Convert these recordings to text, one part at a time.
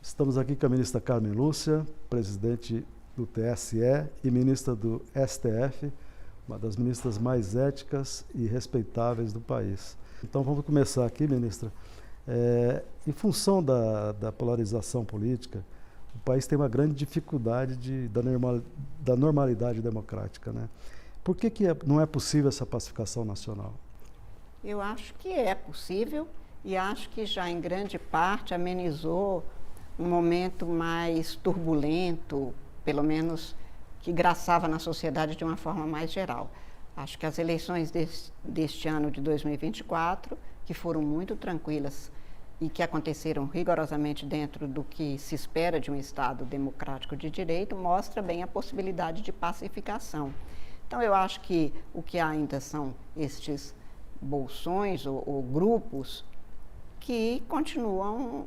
Estamos aqui com a ministra Carmen Lúcia, presidente do TSE e ministra do STF, uma das ministras mais éticas e respeitáveis do país. Então vamos começar aqui, ministra. Em função da polarização política, o país tem uma grande dificuldade da normalidade democrática, né? Por que não é possível essa pacificação nacional? Eu acho que é possível e acho que já em grande parte amenizou um momento mais turbulento, pelo menos que graçava na sociedade de uma forma mais geral. Acho que as eleições deste ano de 2024, que foram muito tranquilas e que aconteceram rigorosamente dentro do que se espera de um Estado democrático de direito, mostra bem a possibilidade de pacificação. Então, eu acho que o que há ainda são estes bolsões ou grupos que continuam,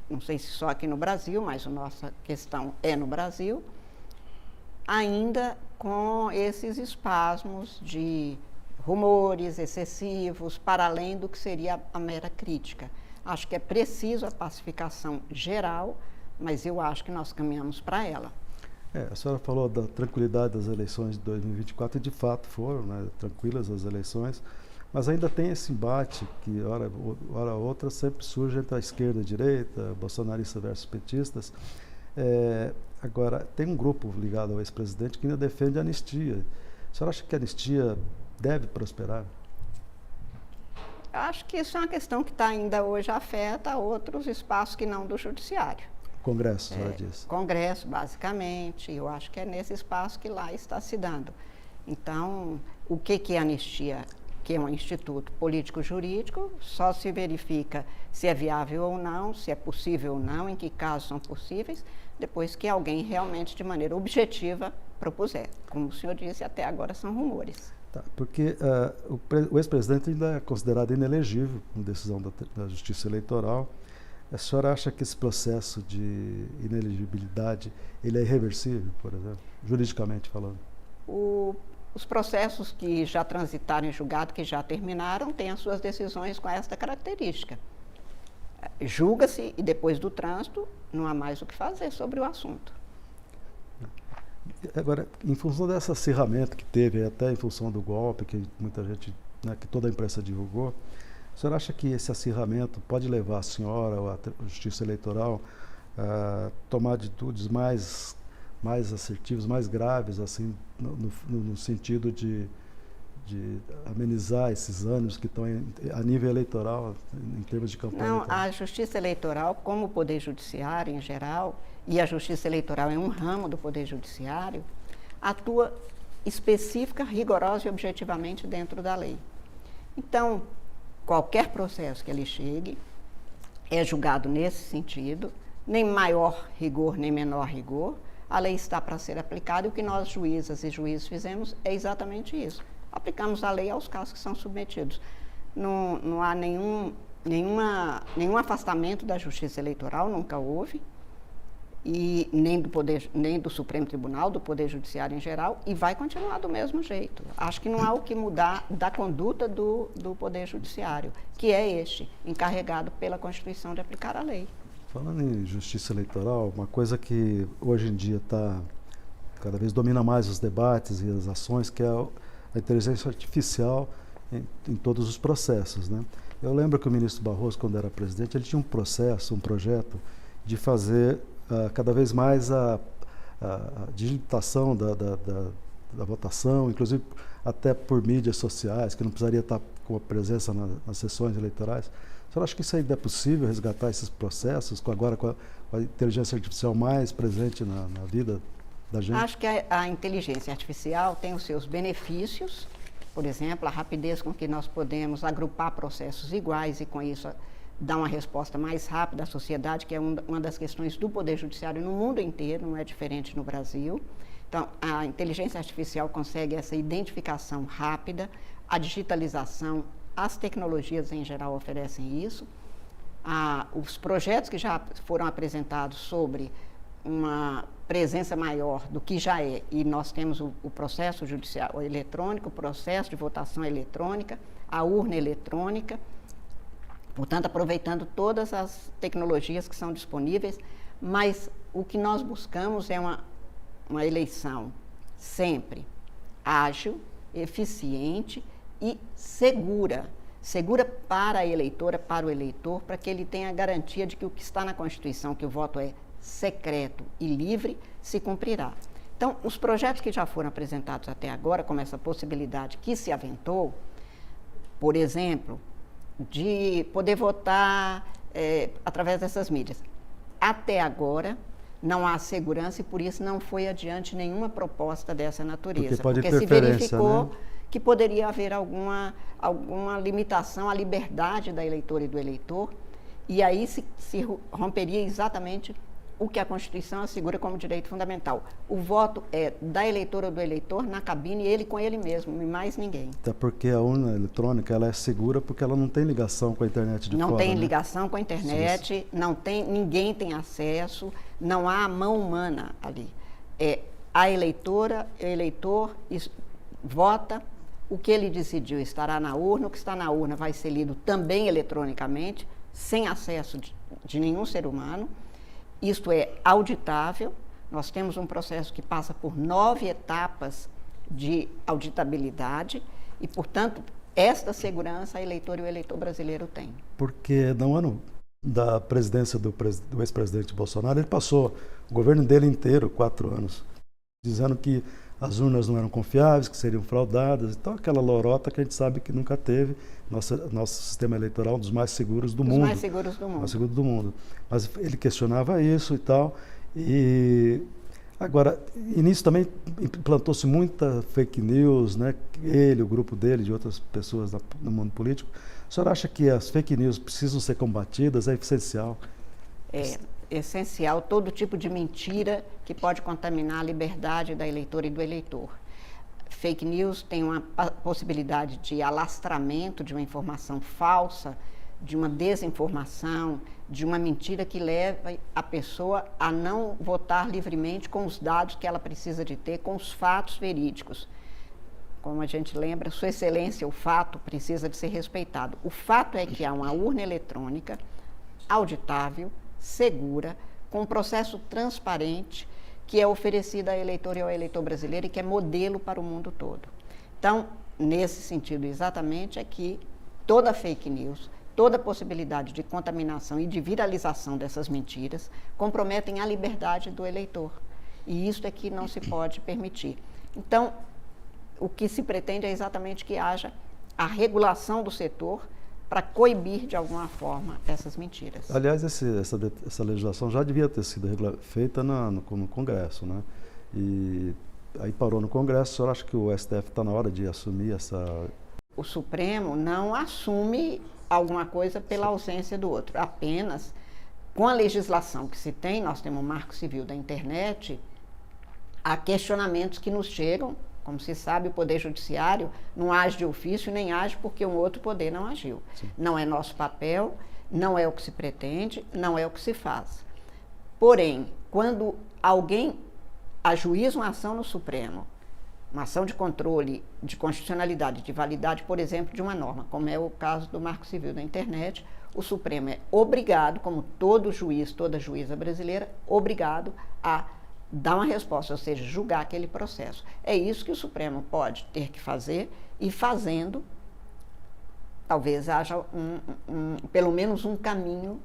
não sei se só aqui no Brasil, mas a nossa questão é no Brasil, ainda com esses espasmos de rumores excessivos, para além do que seria a mera crítica. Acho que é preciso a pacificação geral, mas eu acho que nós caminhamos para ela. A senhora falou da tranquilidade das eleições de 2024 e de fato foram, né, tranquilas as eleições, mas ainda tem esse embate que hora ou outra sempre surge entre a esquerda e a direita, bolsonaristas versus petistas. Agora, tem um grupo ligado ao ex-presidente que ainda defende a anistia. A senhora acha que a anistia deve prosperar? Acho que isso é uma questão que ainda hoje afeta outros espaços que não do judiciário. Congresso, a senhora disse. Congresso, basicamente. Eu acho que é nesse espaço que lá está se dando. Então, o que é anistia? Que é um instituto político-jurídico, só se verifica se é viável ou não, se é possível ou não, em que casos são possíveis, depois que alguém realmente, de maneira objetiva, propuser. Como o senhor disse, até agora são rumores. Tá, porque o ex-presidente ainda é considerado inelegível com decisão da Justiça Eleitoral. A senhora acha que esse processo de inelegibilidade ele é irreversível, por exemplo, juridicamente falando? Os processos que já transitaram em julgado, que já terminaram, têm as suas decisões com esta característica. Julga-se e depois do trânsito não há mais o que fazer sobre o assunto. Agora, em função desse acirramento que teve, até em função do golpe, que muita gente, né, que toda a imprensa divulgou, a senhora acha que esse acirramento pode levar a senhora ou a Justiça Eleitoral a tomar atitudes mais assertivas, mais graves, assim, no sentido de amenizar esses ânimos que estão a nível eleitoral, em termos de campanha? Não, a Justiça Eleitoral, como o Poder Judiciário em geral, e a Justiça Eleitoral é um ramo do Poder Judiciário, atua específica, rigorosa e objetivamente dentro da lei. Então, qualquer processo que ele chegue é julgado nesse sentido, nem maior rigor, nem menor rigor. A lei está para ser aplicada e o que nós, juízas e juízes, fizemos é exatamente isso. Aplicamos a lei aos casos que são submetidos. Não há nenhum afastamento da Justiça Eleitoral, nunca houve, e nem do Supremo Tribunal, do Poder Judiciário em geral, e vai continuar do mesmo jeito. Acho que não há o que mudar da conduta do Poder Judiciário, que é encarregado pela Constituição de aplicar a lei. Falando em justiça eleitoral, uma coisa que hoje em dia cada vez domina mais os debates e as ações, que é a inteligência artificial em todos os processos, né? Eu lembro que o ministro Barroso, quando era presidente, ele tinha um projeto de fazer cada vez mais a digitação da votação, inclusive até por mídias sociais, que não precisaria estar com a presença nas sessões eleitorais. A senhora acha que isso ainda é possível, resgatar esses processos, agora com a inteligência artificial mais presente na vida da gente? Acho que a inteligência artificial tem os seus benefícios, por exemplo, a rapidez com que nós podemos agrupar processos iguais e, com isso, dar uma resposta mais rápida à sociedade, que é uma das questões do Poder Judiciário no mundo inteiro, não é diferente no Brasil. Então, a inteligência artificial consegue essa identificação rápida, a digitalização, as tecnologias em geral oferecem isso. Os projetos que já foram apresentados sobre uma presença maior do que já é, e nós temos o processo judicial eletrônico, o processo de votação eletrônica, a urna eletrônica, Portanto, aproveitando todas as tecnologias que são disponíveis, mas o que nós buscamos é uma eleição sempre ágil, eficiente e segura. Segura para a eleitora, para o eleitor, para que ele tenha a garantia de que o que está na Constituição, que o voto é secreto e livre, se cumprirá. Então, os projetos que já foram apresentados até agora, como essa possibilidade que se aventou, por exemplo, de poder votar através dessas mídias. Até agora, não há segurança e, por isso, não foi adiante nenhuma proposta dessa natureza. Porque se verificou, né, que poderia haver alguma limitação à liberdade da eleitora e do eleitor, e aí se romperia exatamente o que a Constituição assegura como direito fundamental. O voto é da eleitora ou do eleitor na cabine, ele com ele mesmo, e mais ninguém. Até porque a urna eletrônica ela é segura porque ela não tem ligação com a internet de fora. Não tem, né, ligação com a internet, ninguém tem acesso, não há mão humana ali. A eleitora, o eleitor vota, o que ele decidiu estará na urna, o que está na urna vai ser lido também eletronicamente, sem acesso de nenhum ser humano. Isto é auditável. Nós temos um processo que passa por 9 etapas de auditabilidade e, portanto, esta segurança a eleitora e o eleitor brasileiro têm. Porque no ano da presidência do ex-presidente Bolsonaro, ele passou o governo dele inteiro, 4 anos, dizendo que as urnas não eram confiáveis, que seriam fraudadas, então aquela lorota que a gente sabe que nunca teve. Nosso sistema eleitoral é um dos mais seguros do mundo. Mais seguros do mundo. Mais seguro do mundo. Mas ele questionava isso e tal. E agora, nisso também implantou-se muita fake news, né? Ele, o grupo dele, de outras pessoas no mundo político. O senhor acha que as fake news precisam ser combatidas? É essencial? É essencial todo tipo de mentira que pode contaminar a liberdade da eleitora e do eleitor. Fake news tem uma possibilidade de alastramento de uma informação falsa, de uma desinformação, de uma mentira que leva a pessoa a não votar livremente com os dados que ela precisa de ter, com os fatos verídicos. Como a gente lembra, Sua Excelência, o fato precisa de ser respeitado. O fato é que há uma urna eletrônica auditável, segura, com um processo transparente, que é oferecida à eleitora e ao eleitor brasileiro e que é modelo para o mundo todo. Então, nesse sentido exatamente, é que toda fake news, toda possibilidade de contaminação e de viralização dessas mentiras comprometem a liberdade do eleitor. E isso é que não se pode permitir. Então, o que se pretende é exatamente que haja a regulação do setor para coibir, de alguma forma, essas mentiras. Aliás, essa legislação já devia ter sido feita no Congresso, né? E aí parou no Congresso. O senhor acha que o STF está na hora de assumir essa... O Supremo não assume alguma coisa pela ausência do outro. Apenas, com a legislação que se tem, nós temos o Marco Civil da Internet, há questionamentos que nos chegam. Como se sabe, o Poder Judiciário não age de ofício, nem age porque um outro poder não agiu. Sim. Não é nosso papel, não é o que se pretende, não é o que se faz. Porém, quando alguém ajuiza uma ação no Supremo, uma ação de controle de constitucionalidade, de validade, por exemplo, de uma norma, como é o caso do Marco Civil da Internet, o Supremo é obrigado, como todo juiz, toda juíza brasileira, obrigado a dar uma resposta, ou seja, julgar aquele processo. É isso que o Supremo pode ter que fazer, e fazendo, talvez haja pelo menos um caminho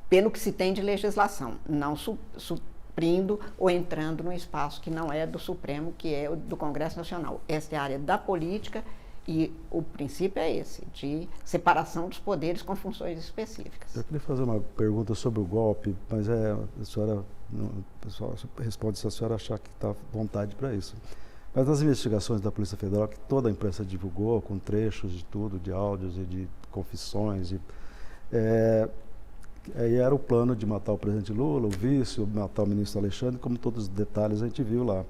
pelo que se tem de legislação, não suprindo ou entrando no espaço que não é do Supremo, que é o do Congresso Nacional. Essa é a área da política e o princípio é esse, de separação dos poderes com funções específicas. Eu queria fazer uma pergunta sobre o golpe, mas a senhora... o pessoal responde se a senhora achar que está à vontade para isso. Mas nas investigações da Polícia Federal, que toda a imprensa divulgou, com trechos de tudo, de áudios e de confissões, aí era o plano de matar o presidente Lula, o vice, matar o ministro Alexandre, como todos os detalhes a gente viu lá.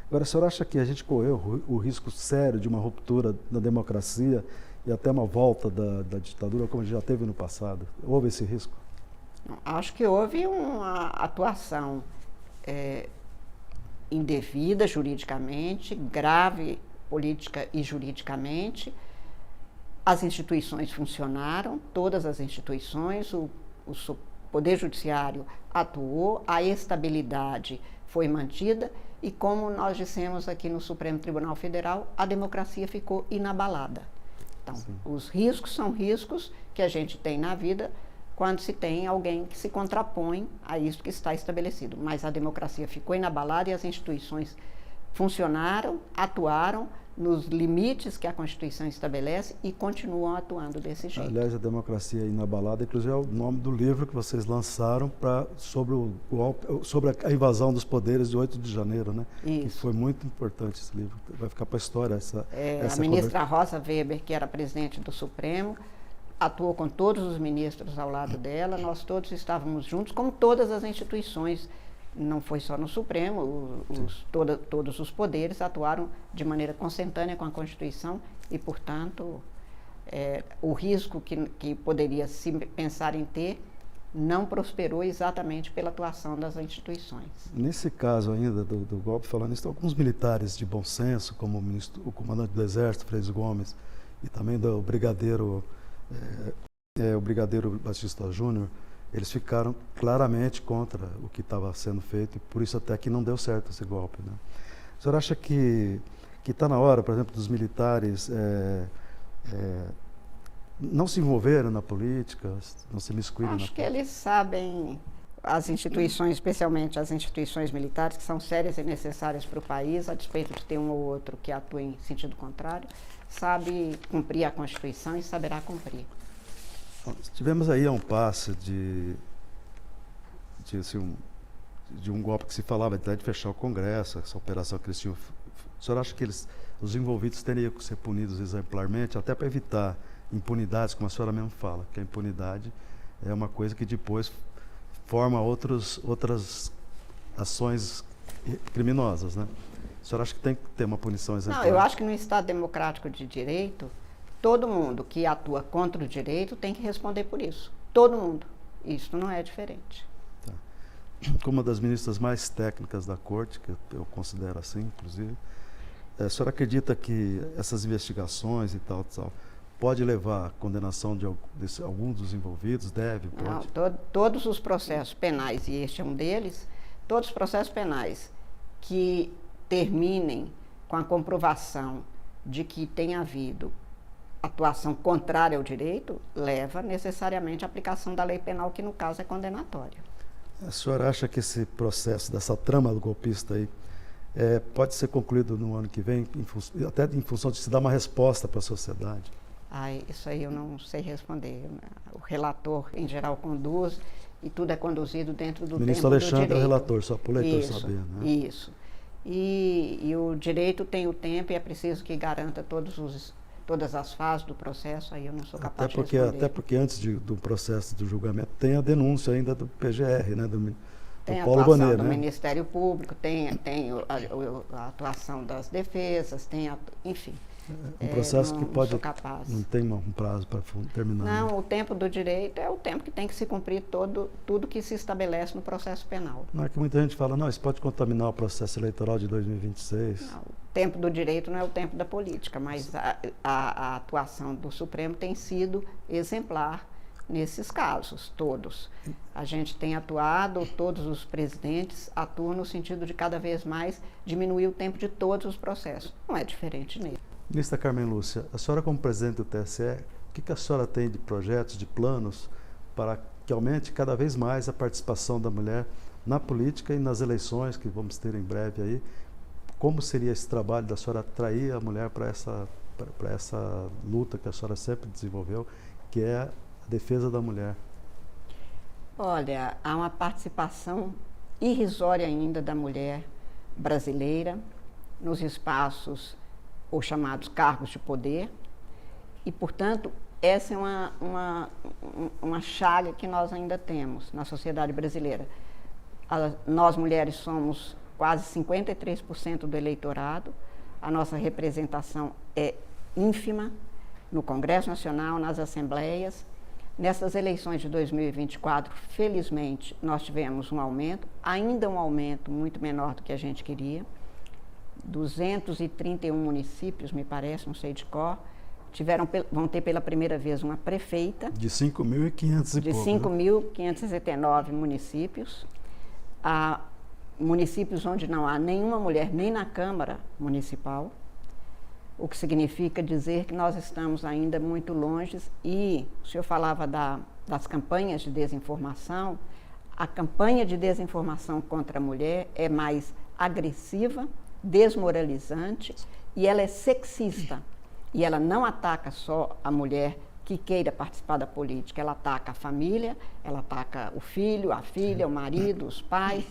Agora, a senhora acha que a gente correu o risco sério de uma ruptura da democracia e até uma volta da ditadura, como já teve no passado? Houve esse risco? Acho que houve uma atuação indevida juridicamente, grave política e juridicamente, As instituições funcionaram, todas as instituições, o Poder Judiciário atuou, a estabilidade foi mantida e, como nós dissemos aqui no Supremo Tribunal Federal, a democracia ficou inabalada. Então, os riscos são riscos que a gente tem na vida quando se tem alguém que se contrapõe a isso que está estabelecido. Mas a democracia ficou inabalada e as instituições funcionaram, atuaram nos limites que a Constituição estabelece e continuam atuando desse jeito. Aliás, a democracia inabalada, inclusive, é o nome do livro que vocês lançaram sobre a invasão dos poderes de 8 de janeiro, né? Isso. Que foi muito importante esse livro. Vai ficar para a história essa a ministra Rosa Weber, que era presidente do Supremo, atuou com todos os ministros ao lado dela, nós todos estávamos juntos, como todas as instituições. Não foi só no Supremo, todos os poderes atuaram de maneira consentânea com a Constituição e, portanto, o risco que poderia se pensar em ter não prosperou exatamente pela atuação das instituições. Nesse caso ainda do golpe, falando isso, alguns militares de bom senso, como o comandante do Exército, Freis Gomes, e também do brigadeiro Batista Júnior, eles ficaram claramente contra o que estava sendo feito e por isso até que não deu certo esse golpe, né? O senhor acha que está na hora, por exemplo, dos militares não se envolverem na política, não se miscuírem na política? Acho que eles sabem, as instituições, especialmente as instituições militares, que são sérias e necessárias para o país, a despeito de ter um ou outro que atua em sentido contrário, sabe cumprir a Constituição e saberá cumprir. Tivemos aí um passe de um golpe que se falava até de fechar o Congresso, essa operação que eles tinham. O senhor acha que os envolvidos teriam que ser punidos exemplarmente, até para evitar impunidades, como a senhora mesmo fala, que a impunidade é uma coisa que depois forma outras ações criminosas, né? O senhor acha que tem que ter uma punição exemplar? Não, eu acho que no Estado democrático de direito, todo mundo que atua contra o direito tem que responder por isso. Todo mundo. Isso não é diferente. Tá. Como uma das ministras mais técnicas da Corte, que eu considero assim, inclusive, a senhora acredita que essas investigações e tal, pode levar à condenação de algum dos envolvidos? Deve? Pode? Não, todos os processos penais, e este é um deles, todos os processos penais que terminem com a comprovação de que tem havido atuação contrária ao direito, leva necessariamente à aplicação da lei penal, que no caso é condenatória. A senhora acha que esse processo, dessa trama do golpista aí, pode ser concluído no ano que vem, até em função de se dar uma resposta para a sociedade? Isso aí eu não sei responder. O relator, em geral, conduz e tudo é conduzido dentro do tempo do direito. O ministro Alexandre é o relator, só para o leitor saber, né? Isso. E o direito tem o tempo e é preciso que garanta todas as fases do processo, aí eu não sou capaz de responder. Até porque antes do processo do julgamento tem a denúncia ainda do PGR, né? Do Paulo Bonet, né? Do Ministério Público, tem a atuação das defesas, enfim. Um processo que pode... Não tem um prazo para terminar. Não, né? o tempo do direito é o tempo que tem que se cumprir tudo que se estabelece no processo penal. Não é que muita gente fala, não, isso pode contaminar o processo eleitoral de 2026. Não, o tempo do direito não é o tempo da política, mas a atuação do Supremo tem sido exemplar nesses casos, todos. A gente tem atuado, todos os presidentes atuam no sentido de cada vez mais diminuir o tempo de todos os processos. Não é diferente nele. Ministra Carmen Lúcia, a senhora como presidente do TSE, o que a senhora tem de projetos, de planos para que aumente cada vez mais a participação da mulher na política e nas eleições que vamos ter em breve aí? Como seria esse trabalho da senhora atrair a mulher para essa luta que a senhora sempre desenvolveu, que é a defesa da mulher? Olha, há uma participação irrisória ainda da mulher brasileira nos espaços ou chamados cargos de poder, e, portanto, essa é uma chaga que nós ainda temos na sociedade brasileira. Nós, mulheres, somos quase 53% do eleitorado, a nossa representação é ínfima no Congresso Nacional, nas assembleias. Nessas eleições de 2024, felizmente, nós tivemos um aumento, ainda um aumento muito menor do que a gente queria. 231 municípios, me parece, não sei de cor, vão ter pela primeira vez uma prefeita. De 5.500 e de pouco. 5.579 municípios. Há municípios onde não há nenhuma mulher nem na Câmara Municipal, o que significa dizer que nós estamos ainda muito longe. E o senhor falava das campanhas de desinformação. A campanha de desinformação contra a mulher é mais agressiva, desmoralizante, e ela é sexista. E ela não ataca só a mulher que queira participar da política, ela ataca a família, ela ataca o filho, a filha, o marido, os pais,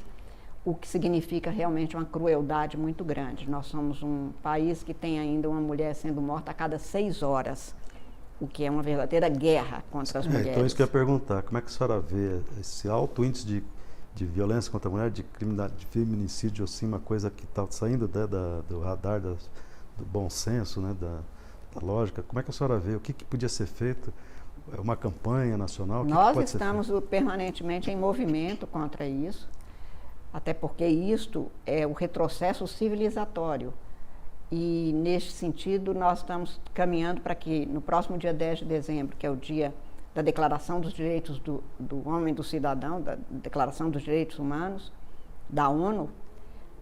o que significa realmente uma crueldade muito grande. Nós somos um país que tem ainda uma mulher sendo morta a cada 6 horas, o que é uma verdadeira guerra contra as mulheres. Então, isso que eu ia perguntar, como é que a senhora vê esse alto índice de violência contra a mulher, de feminicídio, assim, uma coisa que está saindo do radar do bom senso, né, da lógica? Como é que a senhora vê? O que podia ser feito? Uma campanha nacional? Nós estamos permanentemente em movimento contra isso, até porque isto é o retrocesso civilizatório. E, neste sentido, nós estamos caminhando para que, no próximo dia 10 de dezembro, que é o dia da Declaração dos Direitos do Homem e do Cidadão, da Declaração dos Direitos Humanos, da ONU,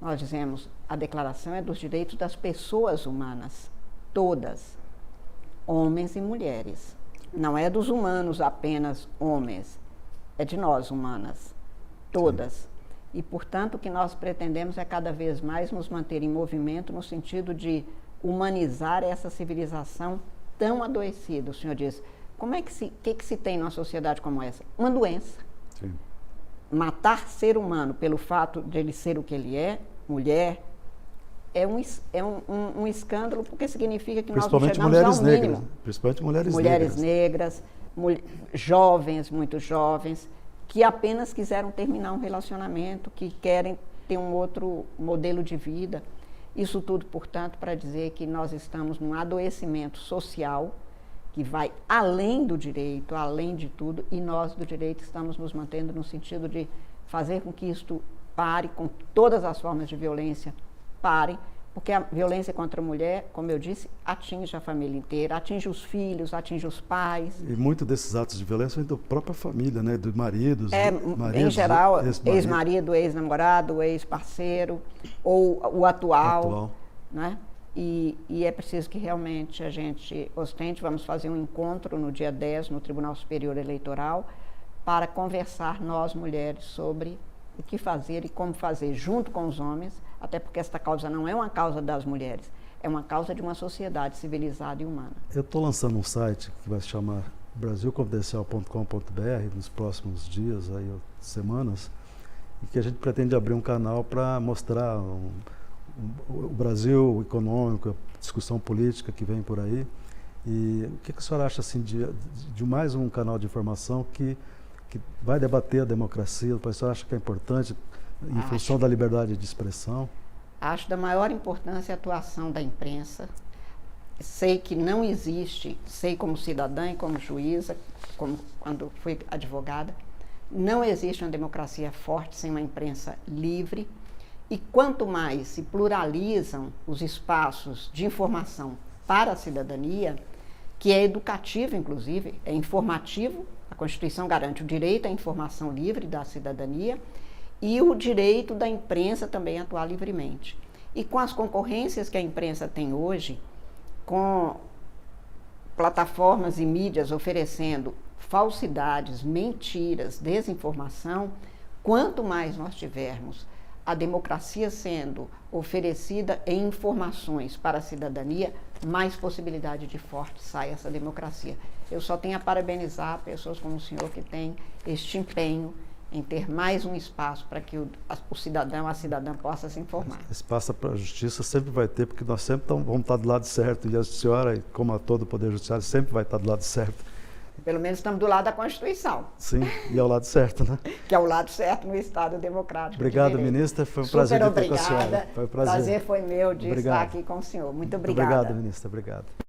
nós dizemos, a declaração é dos direitos das pessoas humanas, todas, homens e mulheres. Não é dos humanos apenas homens, é de nós humanas, todas. Sim. E, portanto, o que nós pretendemos é cada vez mais nos manter em movimento no sentido de humanizar essa civilização tão adoecida. O senhor diz, que se tem numa sociedade como essa? Uma doença. Sim. Matar ser humano pelo fato de ele ser o que ele é, mulher, é um escândalo, porque significa que nós não chegamos ao mínimo. Principalmente mulheres negras. Jovens, muito jovens, que apenas quiseram terminar um relacionamento, que querem ter um outro modelo de vida. Isso tudo, portanto, para dizer que nós estamos num adoecimento social que vai além do direito, além de tudo, e nós do direito estamos nos mantendo no sentido de fazer com que isto pare, com todas as formas de violência parem, porque a violência contra a mulher, como eu disse, atinge a família inteira, atinge os filhos, atinge os pais. E muito desses atos de violência vem da própria família, né? Dos maridos. Em geral, ex-marido, ex-namorado, ex-parceiro, ou o atual. Né? E é preciso que realmente a gente ostente. Vamos fazer um encontro no dia 10 no Tribunal Superior Eleitoral para conversar, nós mulheres, sobre o que fazer e como fazer junto com os homens, até porque esta causa não é uma causa das mulheres, é uma causa de uma sociedade civilizada e humana. Eu estou lançando um site que vai se chamar brasilconfidencial.com.br nos próximos dias, aí, semanas, e que a gente pretende abrir um canal para mostrar o Brasil econômico, a discussão política que vem por aí. E o que a senhora acha assim, de mais um canal de informação que vai debater a democracia? A senhora acha que é importante em função da liberdade de expressão? Acho da maior importância a atuação da imprensa. Sei que não existe, sei como cidadã e como juíza, como quando fui advogada, não existe uma democracia forte sem uma imprensa livre. E quanto mais se pluralizam os espaços de informação para a cidadania, que é educativo, inclusive, é informativo, a Constituição garante o direito à informação livre da cidadania e o direito da imprensa também atuar livremente. E com as concorrências que a imprensa tem hoje, com plataformas e mídias oferecendo falsidades, mentiras, desinformação, quanto mais nós tivermos a democracia sendo oferecida em informações para a cidadania, mais possibilidade de forte sai essa democracia. Eu só tenho a parabenizar pessoas como o senhor que tem este empenho em ter mais um espaço para que o cidadão, a cidadã possa se informar. Espaço para a justiça sempre vai ter, porque nós sempre vamos estar do lado certo, e a senhora, como a todo o Poder Judiciário, sempre vai estar do lado certo. Pelo menos estamos do lado da Constituição. Sim, e ao lado certo, né? Que é o lado certo no Estado democrático. Obrigado, ministra. Foi um prazer ter com a senhora. Foi um prazer. Prazer foi meu de estar aqui com o senhor. Muito obrigada. Obrigado, ministra. Obrigado.